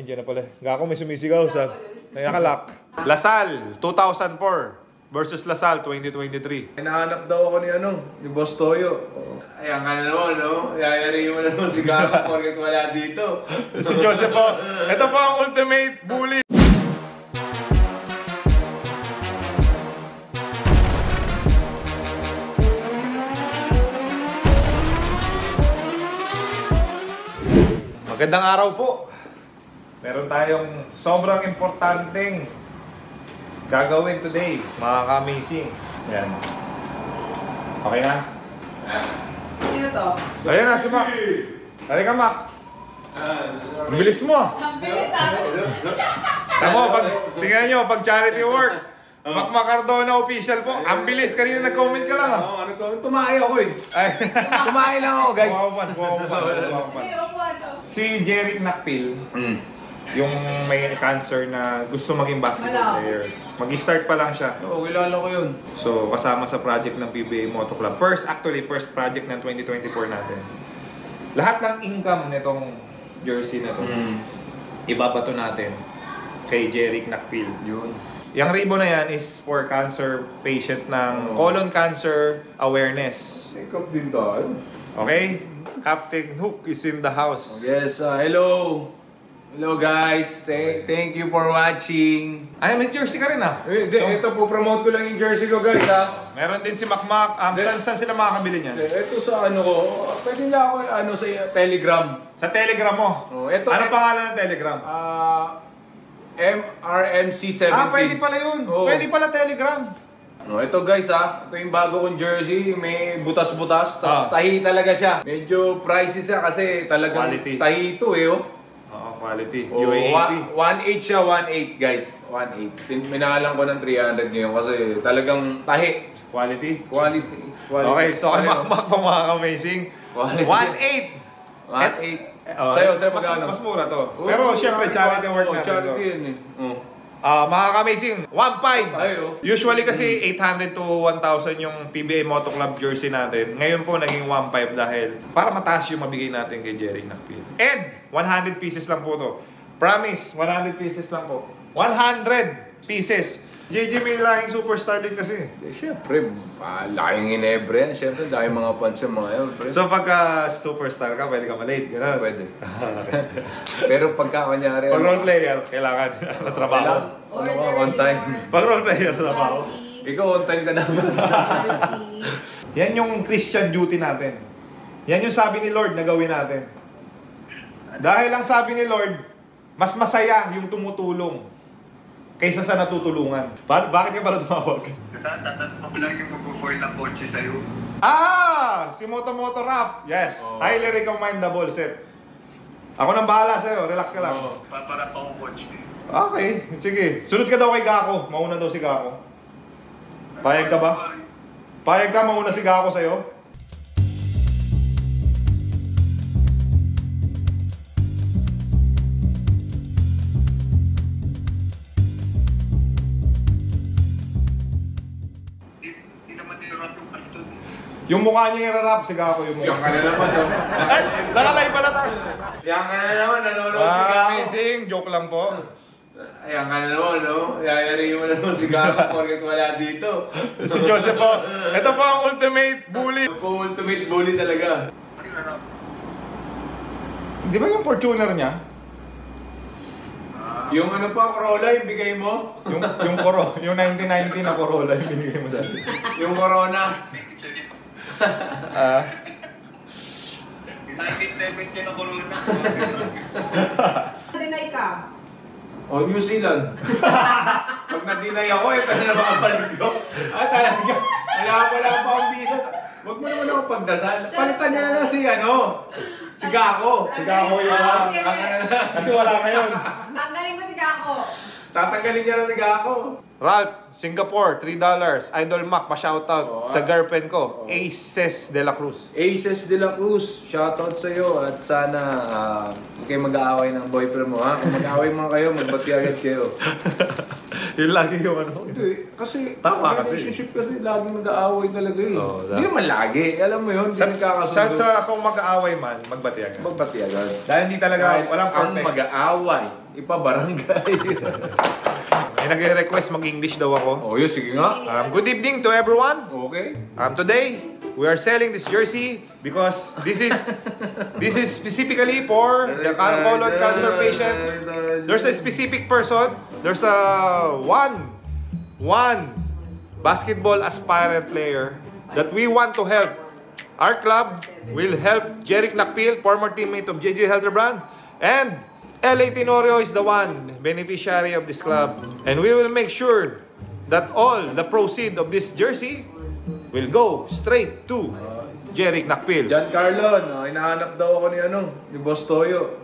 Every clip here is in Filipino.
Nandiyan na pala. Gako may sumisigaw sa nakalak. Lasal 2004 versus Lasal 2023. Hinahanap daw ako ni Boss Toyo. Ayan ka na naman, no? Yayari mo na naman si Gako porket wala dito. Si Joseph po. Ito po ang ultimate bully. Magandang araw po. Meron tayong sobrang importanteng gagawin today, mga ka-amazing. Ayan. Okay na? Sino to? Ayan na si Mac. Halika Mac. Ang bilis mo. Ang bilis ako. Tamo, tingnan nyo, pag charity work. Mac Cardona official po. Ang bilis. Kanina nag-comment ka lang. Oo, nag-comment. Tumae ako eh. Tumae lang ako, guys. Wawapan. Si Jeric Nakpil, yung may cancer na gusto maging basketball player. Mag-start pa lang siya. Oo, kilala ko yun. So, kasama sa project ng PBA Moto Club. First project ng 2024 natin. Lahat ng income nitong jersey na to, ibabato natin kay Jeric Nakpil. Yun. Yung ribbon na yan is for cancer patient ng colon cancer awareness. Take-up din tayo. Okay? Captain Hook is in the house. Yes, hello. Hello guys. Thank you for watching. Ay, may jersey ka rin ah. Ito po, promote ko lang yung jersey ko guys ha. Meron din si Macmac. Saan sila makakabili niyan? Ito sa ano ko. Pwede na ako sa Telegram. Sa Telegram mo? Ito, ano pangalan ng Telegram? MRMC17. Pwede pala yun. Pwede pala Telegram. Ito guys ito yung bago kong jersey, may butas-butas, tapos tahi talaga siya. Medyo pricey siya kasi talagang quality. Tahi ito eh Quality. UAAP. 1.8 siya, 1.8 guys. 1.8. Minahalan ko ng 300 ngayon kasi talagang tahi. Quality. Okay, so kay Macmac po mga amazing. 1.8. 1.8. Sa'yo magkano? Mas mura to. Pero syempre charity work natin to. Charity yun eh. Mga ka-amazing, 1.5. Ay, Usually kasi 800 to 1,000 yung PBA Moto Club jersey natin. Ngayon po naging 1.5 dahil para mataas yung mabigay natin kay Jeric Nakpil. And 100 pieces lang po to. Promise, 100 pieces lang po. 100 pieces. JJ may lahing superstar din kasi. Siyempre, laking Ginebra yan. Siyempre, dahil mga fans yung mga yun. So pagka superstar ka, pwede ka malate, gano'n? Pwede. Pero pagka kanyari... Pag role player, kailangan na trabaho. On time. Pag role player, trabaho. Ikaw on time ka naman. Yan yung Christian duty natin. Yan yung sabi ni Lord na gawin natin. Dahil ang sabi ni Lord, mas masaya yung tumutulong kaysa sa natutulungan. Bakit ka pala tumawag? Ako lang yung mag-foil ng kotse sa'yo. Si Moto Rap. Yes. Highly recommendable, Seth. Ako nang bahala sa'yo. Relax ka lang. Para pa akong kotse. Okay. Sige. Sunod ka daw kay Gako. Mauna daw si Gako. Payag ka ba? Payag ka, mauna si Gako sa'yo? Yung mukha niya i-rap, si Gako yung mukha. Yan ka na naman, no? Ay, nakalay pala tayo. Yan ka na naman, nanonood si Gako. Amazing, joke lang po. Yan ka na naman, no? Yayari mo na naman si Gako porket wala dito. Si Joseph po. Ito po ang ultimate bully. Ultimate bully talaga. Di ba yung Fortuner niya? Yung ano pa, Corolla, yung bigay mo? Yung 1990 na Corolla yung binigay mo dati. Yung Corona. 1970 na corona. Deny ka. New Zealand. Pag na-deny ako, ito na nakabalik ko. Talaga. Wala pa akong visa. Huwag mo naman ako pagdasal. Palitan niya na lang si Gako. Si Gako yung kasi wala ngayon. Tanggalin mo si Gako. Tatanggalin niya na si Gako. Ralph, Singapore, $3. Idol Mac, pa-shoutout sa girlfriend ko, Aces de la Cruz. Aces de la Cruz, shoutout sa'yo. At sana huwag kayo mag-aaway ng boyfriend mo, ha? Kung mag-aaway mga kayo, magbati agad kayo. Yun lagi yung ano. Hindi, kasi tama kasi. relationship kasi laging nag-aaway talaga eh. Oh, hindi naman lagi. Alam mo yun, hindi nagkakasundo. Sa kung mag-aaway man, magbati agad. Magbati agad. Dahil hindi talaga, walang ang perfect. mag-aaway, ipabarangay. May nagre-request mag-English daw ako. Oh, yun, sige nga. Good evening to everyone. Okay. Today, we are selling this jersey because this is specifically for the colon cancer patient. There's a specific person. There's a one basketball aspirant player that we want to help. Our club will help Jerick Nakpil, former teammate of JJ Helterbrand, and LA Tenorio is the one beneficiary of this club. And we will make sure that all the proceeds of this jersey will go straight to Jerick Nakpil. Giancarlo, hinahanap daw ako ni Boss Toyo.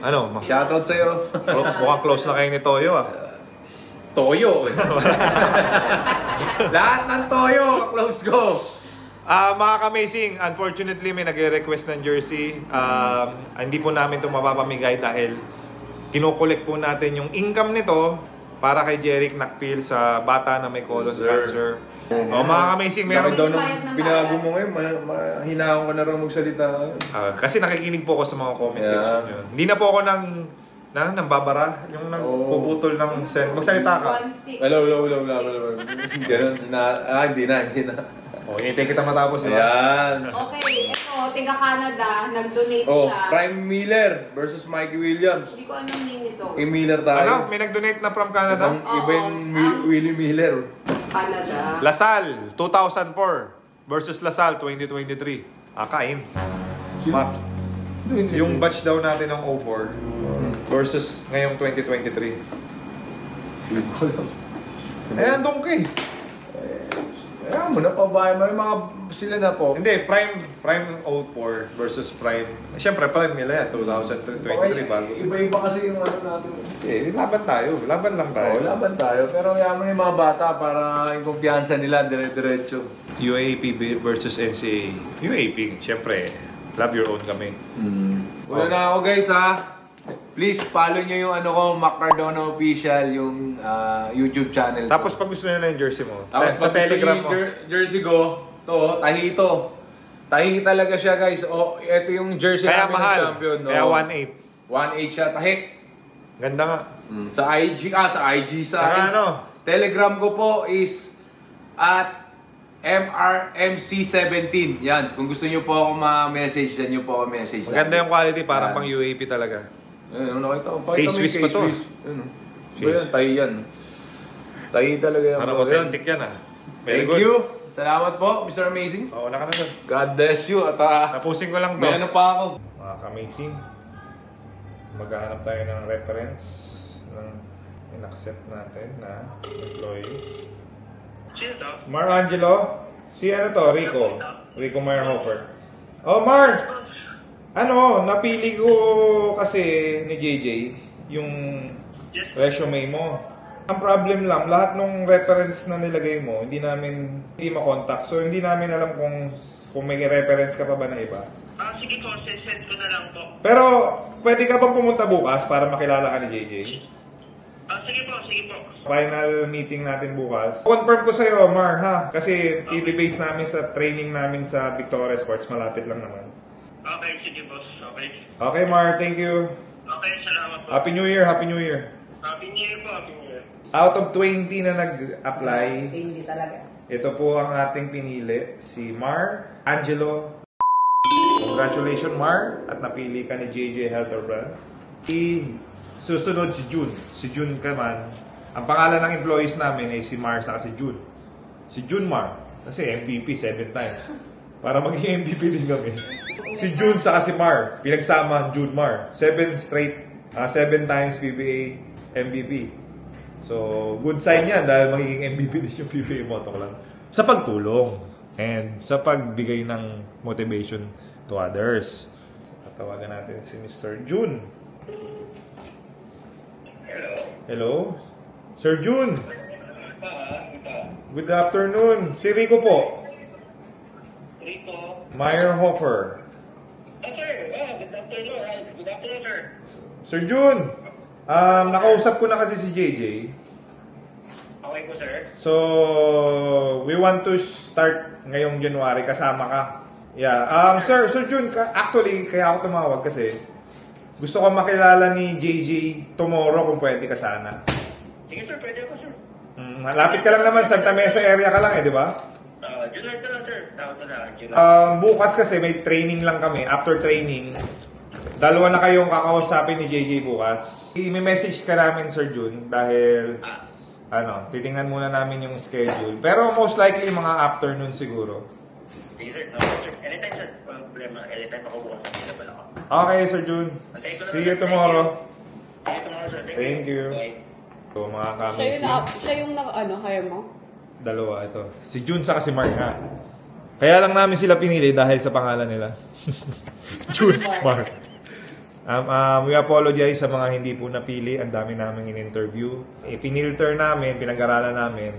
Ano? Shoutout sa'yo. Mukhang close na kayo ni Toyo ah. Toyo. Lahat ng Toyo, close ko. Mga ka-amazing, unfortunately may nagre-request ng jersey. Hindi po namin ito mapapamigay dahil kinukolekt po natin yung income nito para kay Jerick Nakpil sa bata na may colon cancer. Mga ka-amazing, meron daw nung binago mo ngayon, mahinahon ka na rin magsalita. kasi nakikinig po ako sa mga comment section yun. Hindi na po ako nang babara, yung nagpuputol ng magsalita ka. Hello. Ganun, hindi na. Hintay kita matapos. Ayan. Okay, ito, tiga Canada, nag-donate siya. Prime Miller versus Mikey Williams. Hindi ko anong name nito. Miller tayo. Ano? May nag-donate na from Canada? Iba yung Willie Miller. Canada. Lasal, 2004 versus Lasal, 2023. Kain. Yung batch daw natin ng 04 versus ngayong 2023. Andun ka eh. Ayan mo na, pabahay mo yung mga sila na po. Hindi, Prime 04 versus Prime. Siyempre, Prime nila yan, 2023 bago. Iba-iba kasi yung natin. Laban tayo. Laban lang tayo. Laban tayo. Pero yaman yung mga bata para yung kumpiyansa nila, dire-diretso. UAP versus NCAA. UAP, siyempre, love your own kami. Una na ako guys ha. Please follow nyo yung Mac Cardona Official, yung YouTube channel. Tapos pag gusto nyo na yung jersey mo, Tapos sa Telegram mo. Jersey ko, tahi ito. Tahi talaga siya guys. Ito yung jersey Kaya namin mahal. ng champion. Kaya 1.8. 1.8 siya, tahi. Ganda nga. Sa IG, sa Telegram ko po is at MRMC17. Yan, kung gusto nyo po ako ma-message, yan nyo po ako message. Maganda yung quality, parang pang UAP talaga. Ayun, nakita ko. K-Swiss pa to. Tahi yan. Tahi talaga yan. Parang authentic yan ah. Very Thank good. you. Salamat po, Mr. Amazing. Oo, naka na doon. God bless you. At Tapusin ko lang to. may ano pa ako. Mga ka-amazing, maghahanap tayo ng reference ng in-accept natin na employees. Sino to? Mar Angelo, si Rico Meyerhofer. Mar! Napili ko kasi ni JJ yung resume mo. Ang problem lang, lahat ng reference na nilagay mo, hindi makontak. So, hindi namin alam kung may reference ka pa ba na iba. Sige po, send ko na lang po. Pero, pwede ka bang pumunta bukas para makilala ka ni JJ? Sige po. Final meeting natin bukas. Confirm ko sa'yo, Mar, ha? Kasi i-base namin sa training namin sa Victoria Sports. Malapit lang naman. Okay, sige boss. Okay. Okay, Mar. Thank you. Okay, salamat po. Happy New Year. Happy New Year. Happy New Year po, Happy New Year. Out of 20 na nag-apply, Hindi talaga. ito po ang ating pinili. Si Mar Angelo. Congratulations, Mar. At napili ka ni JJ Helterbrand. Susunod si June. Si June ka man. Ang pangalan ng employees namin ay si Mar sa si June. Si June Mar. Kasi MVP 7 times. Para maging MVP din kami. Si June sa si Mar. Pinagsama June Mar. 7 times PBA MVP. So, good sign yan dahil magiging MVP din yung PBA Moto Club. Sa pagtulong and sa pagbigay ng motivation to others. Tatawagan natin si Mr. June. Hello? Sir June. Good afternoon. Si Rico po. Rico. Meyerhofer. Sir. Good afternoon. Good afternoon, sir. Sir June. Nakausap ko na kasi si JJ. Okay po, sir. So, we want to start ngayong January. Kasama ka. Yeah. Sir June, actually, kaya ako tumawag kasi Gusto ko makilala ni JJ tomorrow kung pwede ka sana. Sige sir, pwede ako sir. Malapit ka lang naman, Santa Mesa area ka lang di ba? July ka lang sir. Tawag ko sa akin, July. Bukas kasi may training lang kami. After training, dalawa na kayong kakausapin ni JJ bukas. I-message ka namin, Sir Jun, dahil titingnan muna namin yung schedule. Pero most likely, mga afternoon siguro. Sige sir, no, sir. Anytime sir. Walang problema. Anytime ako bukas. Available ako. Okay, Sir Jun. See you tomorrow. See you tomorrow sir. Thank you. Bye. So, mga Siya yung hire mo? dalawa ito. Si Jun sa si Mark nga. Kaya lang namin sila pinili dahil sa pangalan nila. Jun, Mark. We apologize sa mga hindi po napili. Ang dami namin in-interview. Pinilter namin, pinag-aralan namin.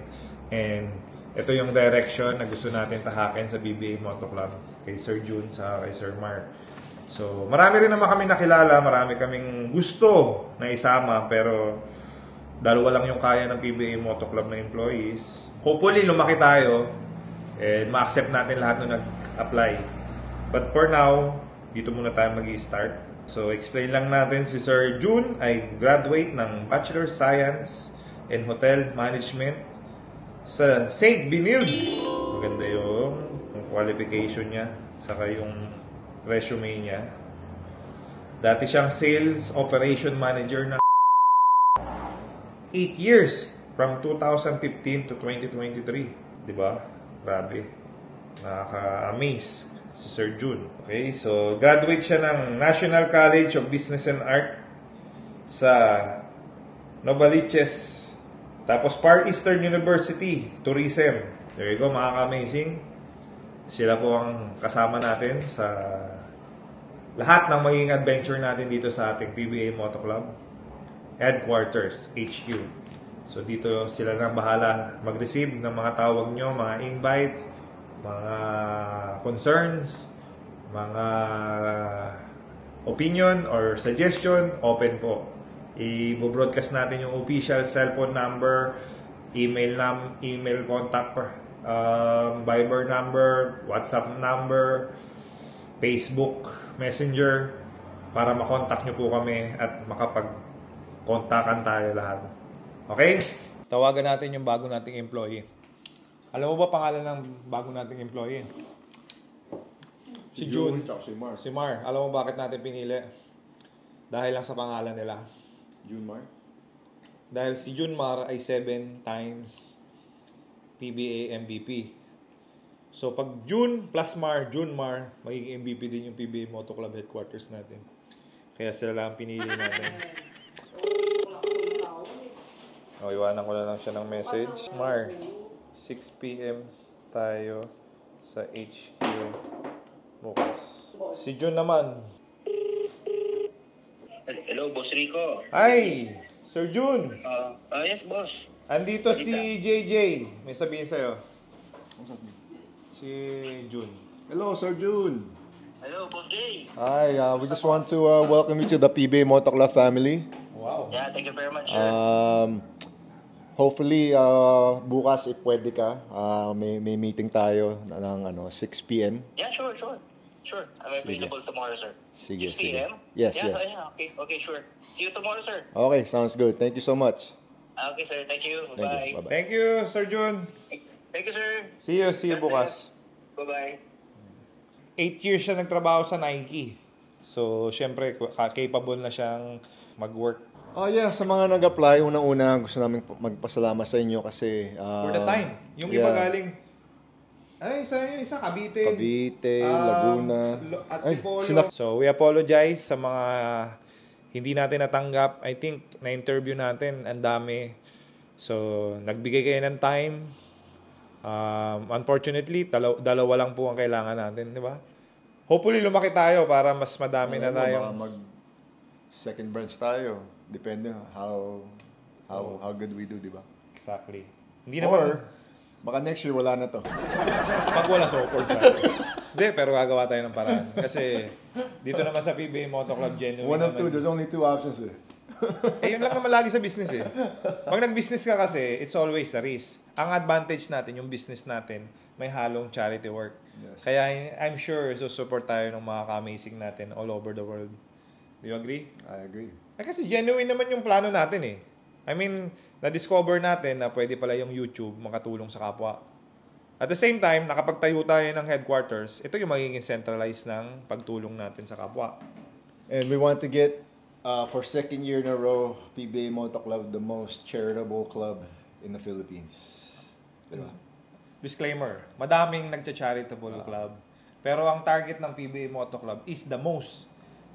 And ito yung direction na gusto natin tahakin sa BBA Moto Club. Kay Sir Jun sa kay Sir Mark. So, marami rin naman kami nakilala. Marami kaming gusto na isama. Pero dalawa lang yung kaya ng PBA Moto Club na employees. Hopefully, lumaki tayo and ma-accept natin lahat na nag-apply. But for now, dito muna tayo mag-i-start. So, explain lang natin, si Sir Jun ay graduate ng Bachelor Science in Hotel Management sa St. Benilde. Maganda yung qualification niya, saka yung resume niya. Dati siyang Sales Operation Manager ng 8 years from 2015 to 2023. Diba? Grabe. Nakaka-amaze si Sir Jun. Okay, so graduate siya ng National College of Business and Art sa Novaliches. Tapos Far Eastern University, Tourism. There you go, makaka-amazing. Sila po ang kasama natin sa lahat ng magiging adventure natin dito sa ating PBA Moto Club Headquarters, HQ. So dito sila nang bahala mag-receive ng mga tawag nyo, mga invite, mga concerns, mga opinion or suggestion, open po. I-broadcast natin yung official cellphone number, email contact, Viber number, WhatsApp number, Facebook Messenger, para makontak nyo po kami at makapag-kontakan tayo lahat. Okay? Tawagan natin yung bago nating employee. Alam mo ba pangalan ng bago nating employee? Si Jun. Si Mark. Si Mar. Alam mo bakit natin pinili? Dahil lang sa pangalan nila. Jun Mark? Dahil si Jun Mar ay 7 times PBA MVP. So pag Jun plus Mar, Jun Mar, magiging MVP din yung PBA Moto Club Headquarters natin. Kaya sila lang pinili natin. Iwanan ko na lang siya ng message. Mar, 6 p.m. tayo sa HQ bukas. Si Jun naman. Hello, Boss Rico. Hi! Sir Jun! Yes, boss. Andito si JJ. May sabihin sa'yo. Si Jun. Hello, Sir Jun. Hello, Boss Jay. Hi, we just want to welcome you to the PBA Moto Club family. Wow. Yeah, thank you very much, sir. Hopefully, bukas if pwede ka, may meeting tayo ng 6 p.m. Yeah, sure. Sure. I'm available tomorrow, sir. Sige, 6 p.m.? Yes, Yeah, yes. yeah, okay, sure. See you tomorrow, sir. Okay, sounds good. Thank you so much. Okay, sir. Thank you. Thank Bye-bye. you. Bye-bye. Thank you, Sir Jun. Thank you, sir. See you bukas. Bye-bye. 8 years siya nagtrabaho sa Nike. So, syempre, capable na siyang mag-work. Yeah, sa mga nag-apply, unang-una gusto namin magpasalamat sa inyo kasi... For the time. Yung iba galing... isa Cavite. Laguna. Antipolo. So, we apologize sa mga hindi natin natanggap. I think, na-interview natin, ang dami. So, nagbigay kayo ng time. Unfortunately, dalawa lang po ang kailangan natin, di ba? Hopefully, lumaki tayo para mas madami na tayong... Mag second branch tayo. Depende how good we do, di ba? Exactly. Hindi naman... Or, baka next year wala na to. Pag wala support sa atin. Hindi, pero gagawa tayo ng paraan. Kasi dito naman sa PBA Moto Club, genuine One of naman. two, there's only two options eh. Yun lang naman lagi sa business eh. Pag nag-business ka kasi, it's always the risk. Ang advantage natin, yung business natin, may halong charity work. Yes. Kaya I'm sure support tayo ng mga ka-amazing natin all over the world. Do you agree? I agree. Kasi genuine naman yung plano natin eh. I mean, na-discover natin na pwede pala yung YouTube makatulong sa kapwa. At the same time, nakapagtayo tayo ng headquarters, ito yung magiging centralized ng pagtulong natin sa kapwa. And we want to get, for second year in a row, PBA Moto Club, the most charitable club in the Philippines. Diba? Disclaimer, madaming nagcha-charitable club. Pero ang target ng PBA Moto Club is the most.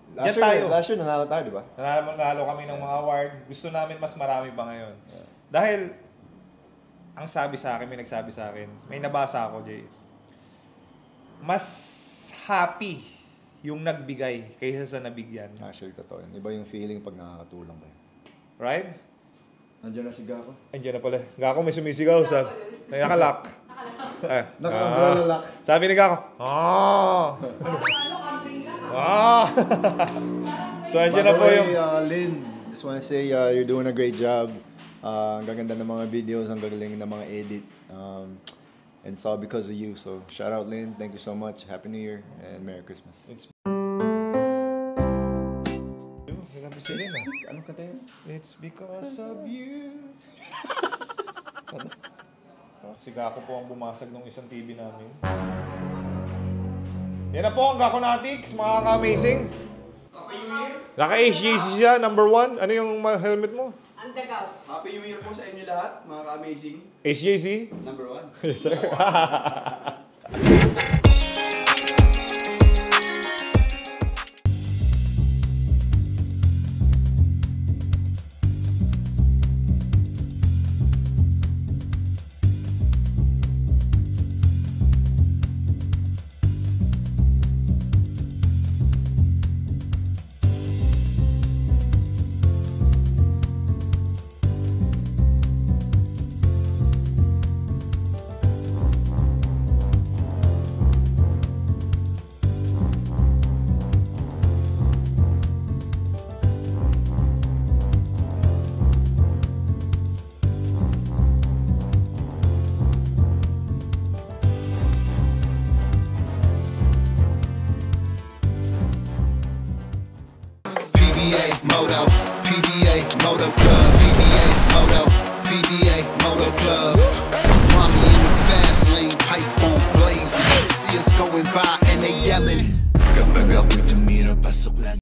Last year nanalo tayo, di ba? Nanalo kami ng mga award. Gusto namin mas marami pa ngayon. Dahil, ang sabi sa akin, may nagsabi sa akin, may nabasa ako, Jay. Mas happy yung nagbigay kaysa sa nabigyan. Actually, totoo yun. Iba yung feeling pag nakakatulong kayo. Right? Nandiyan na si Gako. Andiyan na pala. Gako may sumisigaw. Nakalak. Nakalalak. Sabi ni Gako, So, andiyan na po yung... Lynn, just wanna say you're doing a great job. Ang gaganda ng mga videos, ang gagaling ng mga edit. And it's all because of you. So, shout out Lynn. Thank you so much. Happy New Year and Merry Christmas. Anong kanta yun? It's because of you. Si Gako po ang bumasag ng isang TV namin. Yan na po ang Gako Natics, mga ka-amazing. Naka-HJC siya, number 1. Ano yung helmet mo? Ang dagaw. Happy New Year po sa inyo lahat, mga ka-amazing. HJC? Number 1. Yes, sir. PBA Moto Club, PBA's Moto, PBA Moto Club. Find me in the fast lane, pipe on blazing. See us going by and they yelling. Kapag ako'y tumira, pasok lang.